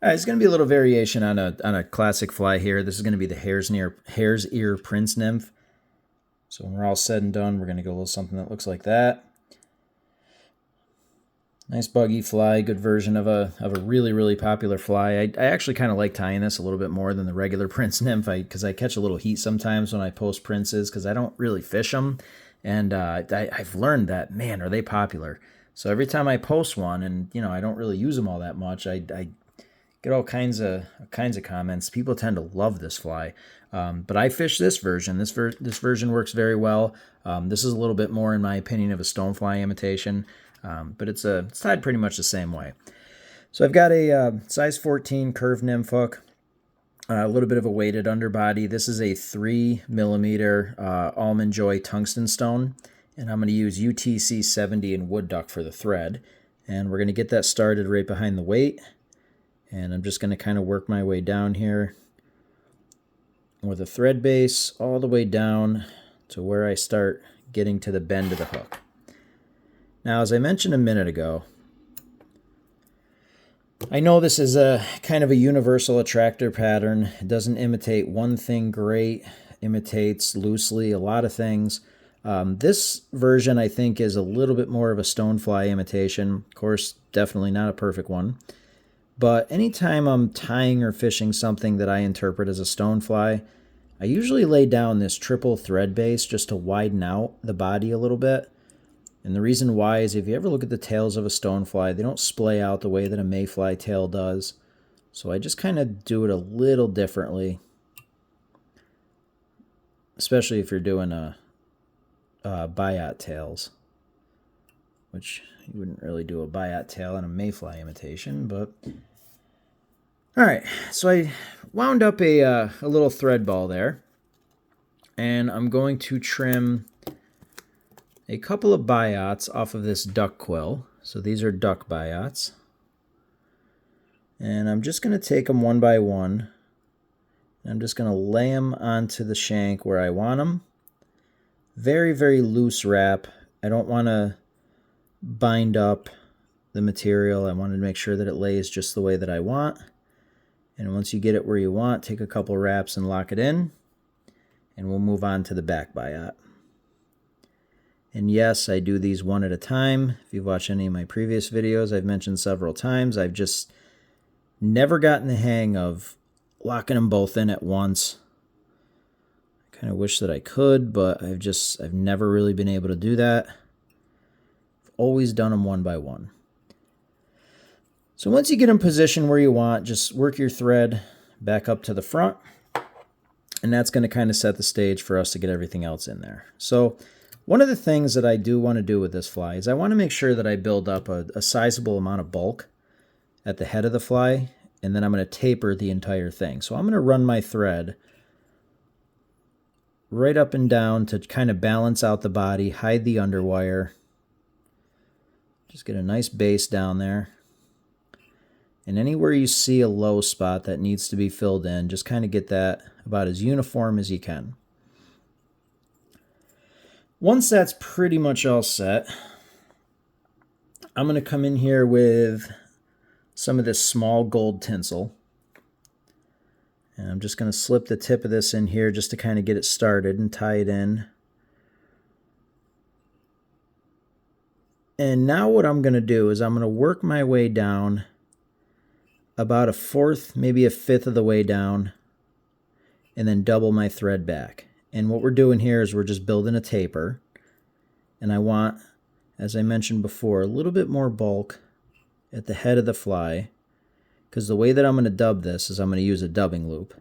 All right, it's going to be a little variation on a classic fly here. This is going to be the hare's ear prince nymph. So when we're all said and done, we're going to go a little something that looks like that. Nice buggy fly, good version of a really popular fly. I actually kind of like tying this a little bit more than the regular prince nymph because I catch a little heat sometimes when I post princes because I don't really fish them. And I've learned that, man, are they popular. So every time I post one and, I don't really use them all that much, I get all kinds of comments. People tend to love this fly, but I fish this version. This version works very well. This is a little bit more, in my opinion, of a stonefly imitation, but it's tied pretty much the same way. So I've got a size 14 curved nymph hook, a little bit of a weighted underbody. This is a 3mm Almond Joy tungsten stone, and I'm going to use UTC 70 and wood duck for the thread, and we're going to get that started right behind the weight. And I'm just going to kind of work my way down here with a thread base all the way down to where I start getting to the bend of the hook. Now, as I mentioned a minute ago, I know this is a kind of a universal attractor pattern. It doesn't imitate one thing great, imitates loosely a lot of things. This version, I think, is a little bit more of a stonefly imitation. Of course, definitely not a perfect one. But anytime I'm tying or fishing something that I interpret as a stonefly, I usually lay down this triple thread base just to widen out the body a little bit. And the reason why is if you ever look at the tails of a stonefly, they don't splay out the way that a mayfly tail does. So I just kind of do it a little differently, especially if you're doing a biot tails, which you wouldn't really do a biot tail in a mayfly imitation, but all right, so I wound up a little thread ball there, and I'm going to trim a couple of biots off of this duck quill. So these are duck biots, and I'm just going to take them one by one. I'm just going to lay them onto the shank where I want them. Very, very loose wrap. I don't want to bind up the material. I wanted to make sure that it lays just the way that I want. And once you get it where you want, take a couple wraps and lock it in, and we'll move on to the back biot. And yes, I do these one at a time. If you've watched any of my previous videos, I've mentioned several times, I've just never gotten the hang of locking them both in at once. I kind of wish that I could, but I've never really been able to do that. I've always done them one by one. So once you get in position where you want, just work your thread back up to the front, and that's going to kind of set the stage for us to get everything else in there. So one of the things that I do want to do with this fly is I want to make sure that I build up a sizable amount of bulk at the head of the fly, and then I'm going to taper the entire thing. So I'm going to run my thread right up and down to kind of balance out the body, hide the underwire. Just get a nice base down there. And anywhere you see a low spot that needs to be filled in, just kind of get that about as uniform as you can. Once that's pretty much all set, I'm going to come in here with some of this small gold tinsel. And I'm just going to slip the tip of this in here just to kind of get it started and tie it in. And now what I'm going to do is I'm going to work my way down about a fourth, maybe a fifth of the way down, and then double my thread back. And what we're doing here is we're just building a taper. And I want, as I mentioned before, a little bit more bulk at the head of the fly, because the way that I'm going to dub this is I'm going to use a dubbing loop.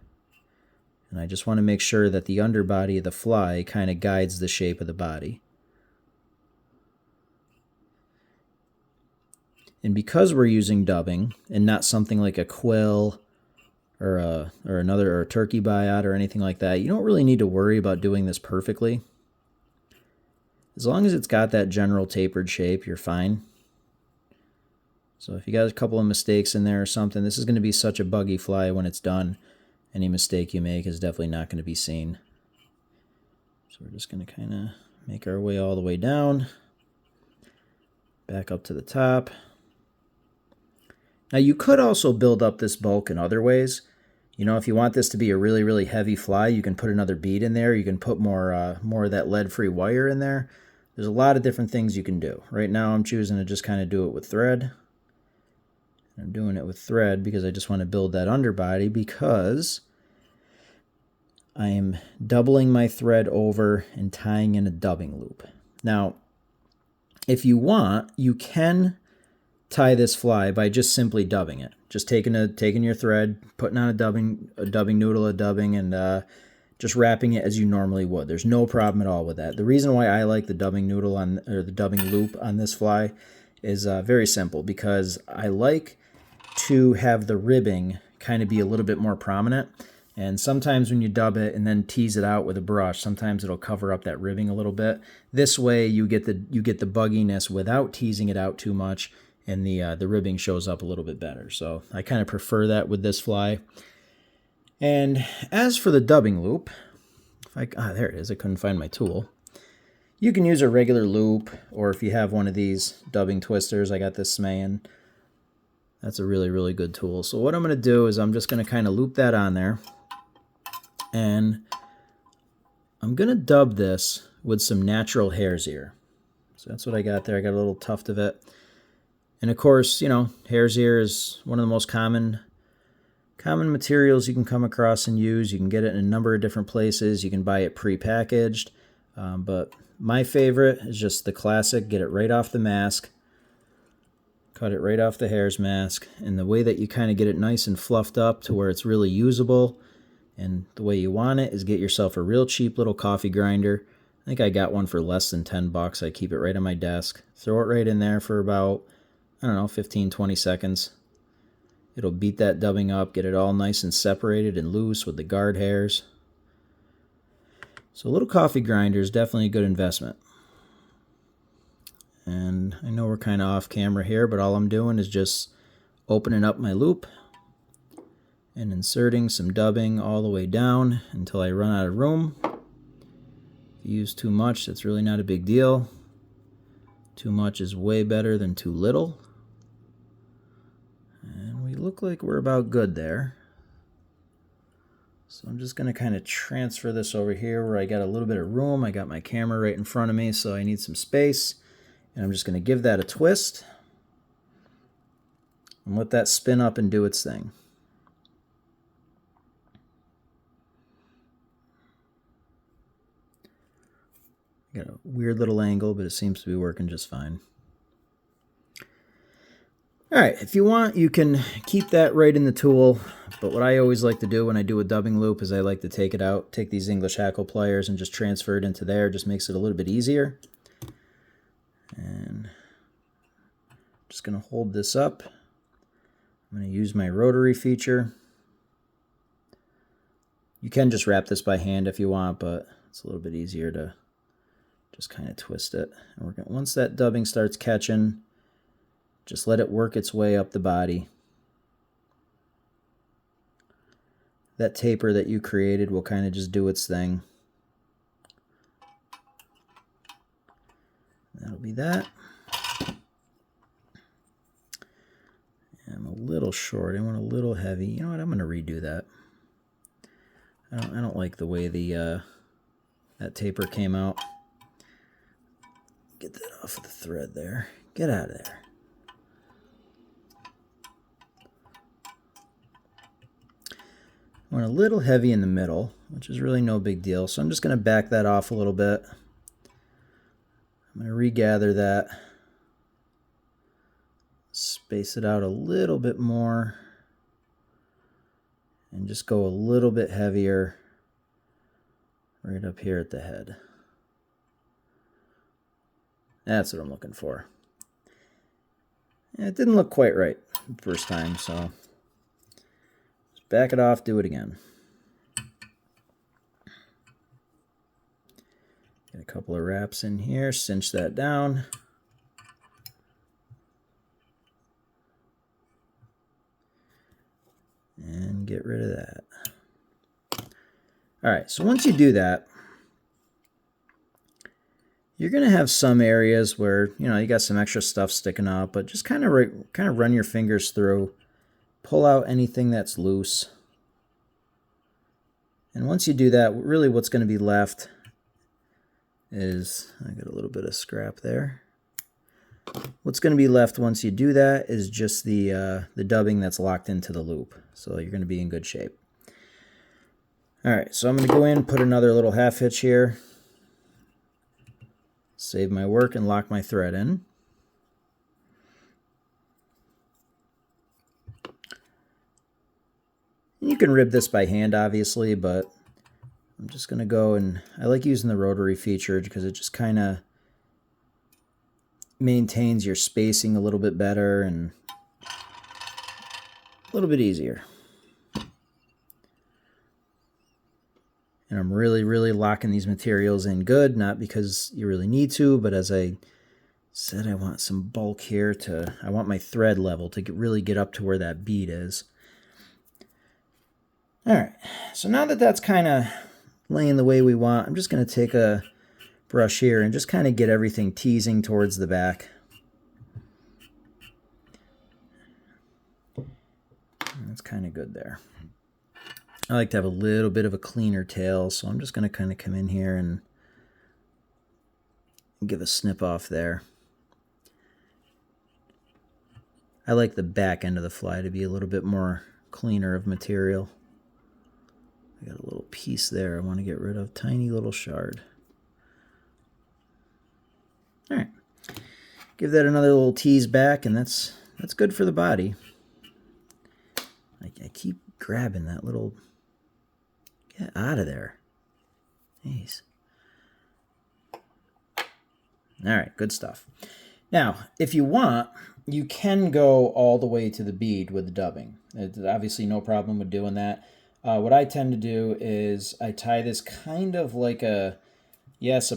And I just want to make sure that the underbody of the fly kind of guides the shape of the body. And because we're using dubbing and not something like a quill or a turkey biot or anything like that, you don't really need to worry about doing this perfectly. As long as it's got that general tapered shape, you're fine. So if you got a couple of mistakes in there or something, this is going to be such a buggy fly when it's done. Any mistake you make is definitely not going to be seen. So we're just going to kind of make our way all the way down, back up to the top. Now you could also build up this bulk in other ways. You know, if you want this to be a really, really heavy fly, you can put another bead in there. You can put more of that lead-free wire in there. There's a lot of different things you can do. Right now I'm choosing to just kind of do it with thread. I'm doing it with thread because I just want to build that underbody, because I am doubling my thread over and tying in a dubbing loop. Now, if you want, you can tie this fly by just simply dubbing it. Just taking your thread, putting on a dubbing noodle, and just wrapping it as you normally would. There's no problem at all with that. The reason why I like the dubbing noodle or the dubbing loop on this fly is very simple, because I like to have the ribbing kind of be a little bit more prominent. And sometimes when you dub it and then tease it out with a brush, sometimes it'll cover up that ribbing a little bit. This way you get the bugginess without teasing it out too much, and the ribbing shows up a little bit better. So I kind of prefer that with this fly. And as for the dubbing loop, there it is. I couldn't find my tool. You can use a regular loop, or if you have one of these dubbing twisters, I got this Smayan. That's a really, really good tool. So what I'm going to do is I'm just going to kind of loop that on there. And I'm going to dub this with some natural hare's ear. So that's what I got there. I got a little tuft of it. And of course, you know, hare's ear is one of the most common materials you can come across and use. You can get it in a number of different places. You can buy it pre-packaged. But my favorite is just the classic. Get it right off the mask. Cut it right off the hare's mask. And the way that you kind of get it nice and fluffed up to where it's really usable, and the way you want it, is get yourself a real cheap little coffee grinder. I think I got one for less than 10 bucks. I keep it right on my desk. Throw it right in there for about, I don't know, 15, 20 seconds. It'll beat that dubbing up, get it all nice and separated and loose with the guard hairs. So a little coffee grinder is definitely a good investment. And I know we're kind of off camera here, but all I'm doing is just opening up my loop and inserting some dubbing all the way down until I run out of room. If you use too much, that's really not a big deal. Too much is way better than too little. And we look like we're about good there. So I'm just going to kind of transfer this over here where I got a little bit of room. I got my camera right in front of me, so I need some space. And I'm just going to give that a twist and let that spin up and do its thing. Got a weird little angle, but it seems to be working just fine. All right, if you want, you can keep that right in the tool. But what I always like to do when I do a dubbing loop is I like to take it out, take these English hackle pliers and just transfer it into there. Just makes it a little bit easier. And I'm just going to hold this up. I'm going to use my rotary feature. You can just wrap this by hand if you want, but it's a little bit easier to just kind of twist it. And we're gonna, once that dubbing starts catching, just let it work its way up the body. That taper that you created will kind of just do its thing. That'll be that. I'm a little short. I want a little heavy. You know what? I'm going to redo that. I don't like the way the that taper came out. Get that off of the thread there. Get out of there. I want a little heavy in the middle, which is really no big deal. So I'm just going to back that off a little bit. I'm going to regather that. Space it out a little bit more. And just go a little bit heavier right up here at the head. That's what I'm looking for. It didn't look quite right the first time, so just back it off, do it again. Get a couple of wraps in here, cinch that down. And get rid of that. All right, so once you do that, you're going to have some areas where, you know, you got some extra stuff sticking up, but just kind of run your fingers through pull out anything that's loose. And once you do that, really what's going to be left is, I got a little bit of scrap there. What's going to be left once you do that is just the dubbing that's locked into the loop. So you're going to be in good shape. All right, so I'm going to go in and put another little half hitch here. Save my work and lock my thread in. You can rib this by hand, obviously, but I'm just going to go and I like using the rotary feature because it just kind of maintains your spacing a little bit better and a little bit easier. And I'm really, really locking these materials in good, not because you really need to, but as I said, I want some bulk here I want my thread level to really get up to where that bead is. All right, so now that that's kind of laying the way we want, I'm just going to take a brush here and just kind of get everything teasing towards the back. That's kind of good there. I like to have a little bit of a cleaner tail, so I'm just going to kind of come in here and give a snip off there. I like the back end of the fly to be a little bit more cleaner of material. I got a little piece there I want to get rid of, tiny little shard. All right, give that another little tease back, and that's good for the body. I keep grabbing that little, get out of there. Jeez. All right, good stuff. Now, if you want, you can go all the way to the bead with the dubbing. There's obviously no problem with doing that. What I tend to do is I tie this kind of like a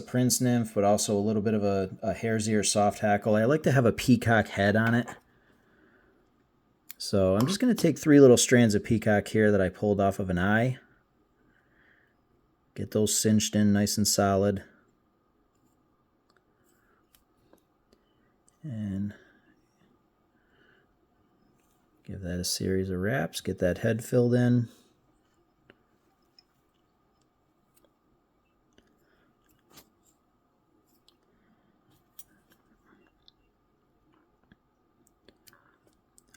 prince nymph, but also a little bit of a hare's ear soft hackle. I like to have a peacock head on it. So I'm just going to take 3 little strands of peacock here that I pulled off of an eye. Get those cinched in nice and solid. And give that a series of wraps. Get that head filled in.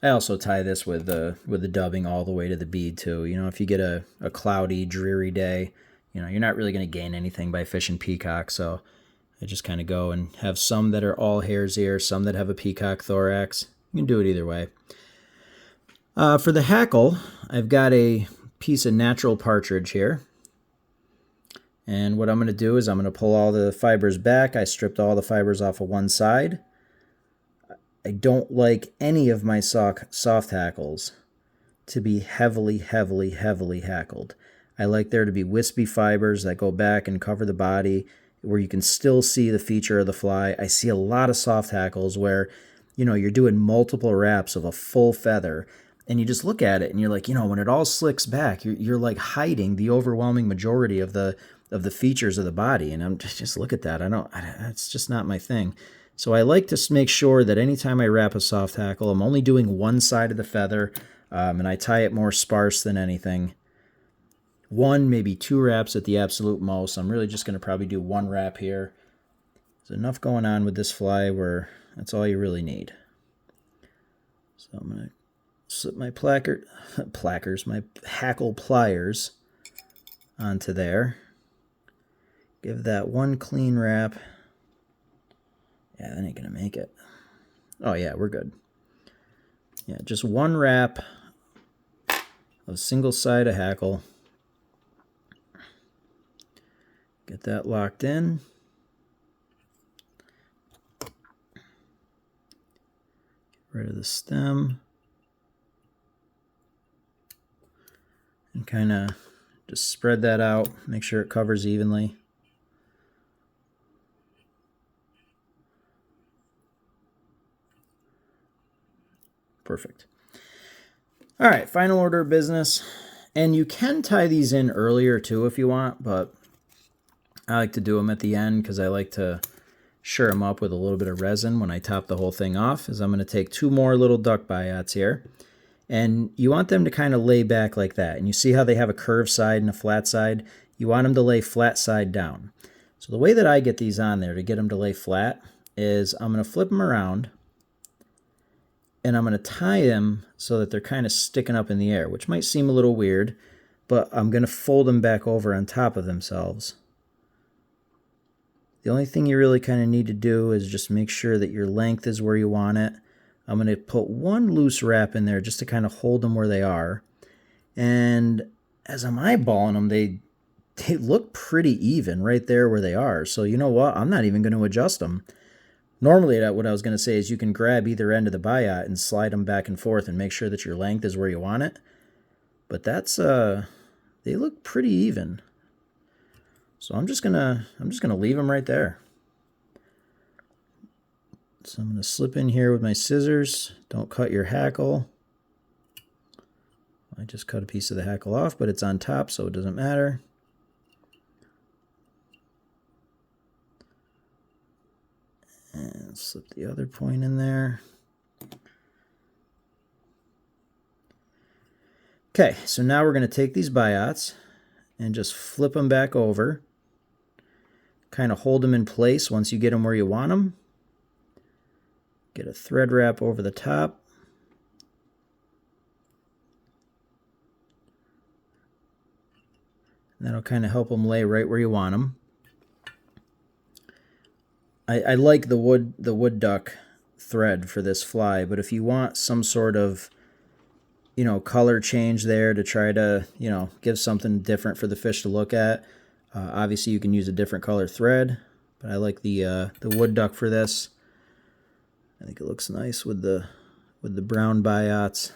I also tie this with the dubbing all the way to the bead too. You know, if you get a cloudy, dreary day, you know, you're not really going to gain anything by fishing peacock. So I just kind of go and have some that are all hare's ear, some that have a peacock thorax. You can do it either way. For the hackle, I've got a piece of natural partridge here. And what I'm going to do is I'm going to pull all the fibers back. I stripped all the fibers off of one side. I don't like any of my soft hackles to be heavily, heavily, heavily hackled. I like there to be wispy fibers that go back and cover the body where you can still see the feature of the fly. I see a lot of soft hackles where, you know, you're doing multiple wraps of a full feather and you just look at it and you're like, you know, when it all slicks back, you're like hiding the overwhelming majority of the features of the body. And I'm just look at that. It's just not my thing. So I like to make sure that anytime I wrap a soft hackle, I'm only doing one side of the feather, and I tie it more sparse than anything. 1, maybe 2 wraps at the absolute most. I'm really just going to probably do 1 wrap here. There's enough going on with this fly where that's all you really need. So I'm going to slip my my hackle pliers onto there. Give that 1 clean wrap. Yeah, that ain't going to make it. Oh, yeah, we're good. Yeah, just 1 wrap of single side of hackle. Get that locked in. Get rid of the stem. And kind of just spread that out. Make sure it covers evenly. Perfect. All right, final order of business. And you can tie these in earlier too if you want, but I like to do them at the end because I like to sure them up with a little bit of resin when I top the whole thing off. Is I'm going to take 2 more little duck biots here. And you want them to kind of lay back like that. And you see how they have a curved side and a flat side? You want them to lay flat side down. So the way that I get these on there to get them to lay flat is I'm going to flip them around and I'm going to tie them so that they're kind of sticking up in the air, which might seem a little weird, but I'm going to fold them back over on top of themselves. The only thing you really kind of need to do is just make sure that your length is where you want it. I'm going to put one loose wrap in there just to kind of hold them where they are. And as I'm eyeballing them, they look pretty even right there where they are. So you know what? I'm not even going to adjust them. Normally, what I was going to say is you can grab either end of the biot and slide them back and forth and make sure that your length is where you want it. But that's they look pretty even. So I'm just gonna leave them right there. So I'm going to slip in here with my scissors. Don't cut your hackle. I just cut a piece of the hackle off, but it's on top, so it doesn't matter. And slip the other point in there. Okay, so now we're going to take these biots and just flip them back over. Kind of hold them in place once you get them where you want them. Get a thread wrap over the top. And that'll kind of help them lay right where you want them. I like the wood duck thread for this fly, but if you want some sort of, color change there to try to, give something different for the fish to look at, obviously you can use a different color thread, but I like the wood duck for this. I think it looks nice with the brown biots.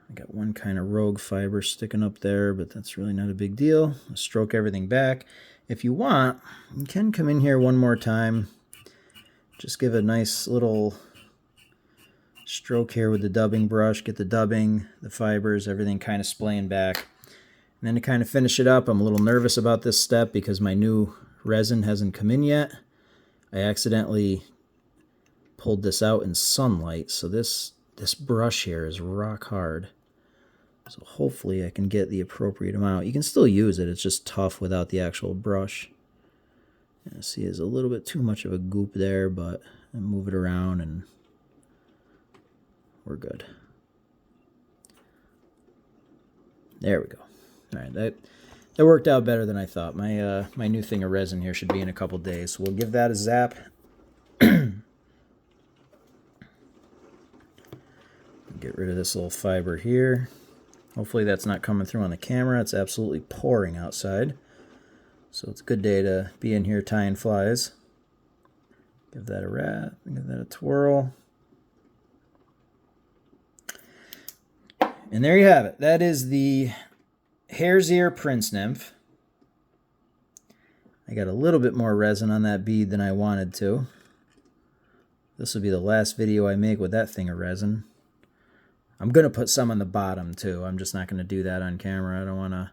I got one kind of rogue fiber sticking up there, but that's really not a big deal. I'll stroke everything back. If you want, you can come in here one more time. Just give a nice little stroke here with the dubbing brush. Get the dubbing, the fibers, everything kind of splaying back. And then to kind of finish it up, I'm a little nervous about this step because my new resin hasn't come in yet. I accidentally pulled this out in sunlight, so this brush here is rock hard. So hopefully I can get the appropriate amount. You can still use it, it's just tough without the actual brush. Yeah, see, there's a little bit too much of a goop there, but I move it around and we're good. There we go. All right, that worked out better than I thought. My new thing of resin here should be in a couple days, so we'll give that a zap. Get rid of this little fiber here. Hopefully that's not coming through on the camera. It's absolutely pouring outside. So it's a good day to be in here tying flies. Give that a wrap, give that a twirl. And there you have it. That is the hare's ear prince nymph. I got a little bit more resin on that bead than I wanted to. This will be the last video I make with that thing of resin. I'm going to put some on the bottom too. I'm just not going to do that on camera. I don't want to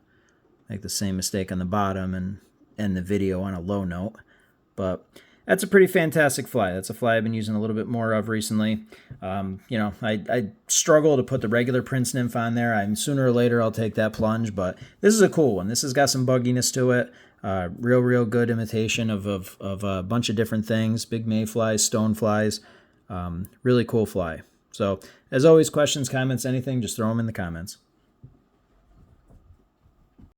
make the same mistake on the bottom and end the video on a low note. But that's a pretty fantastic fly. That's a fly I've been using a little bit more of recently. I struggle to put the regular prince nymph on there. Sooner or later I'll take that plunge, but this is a cool one. This has got some bugginess to it. Real good imitation of a bunch of different things. Big mayflies, stoneflies. Really cool fly. So, as always, questions, comments, anything, just throw them in the comments.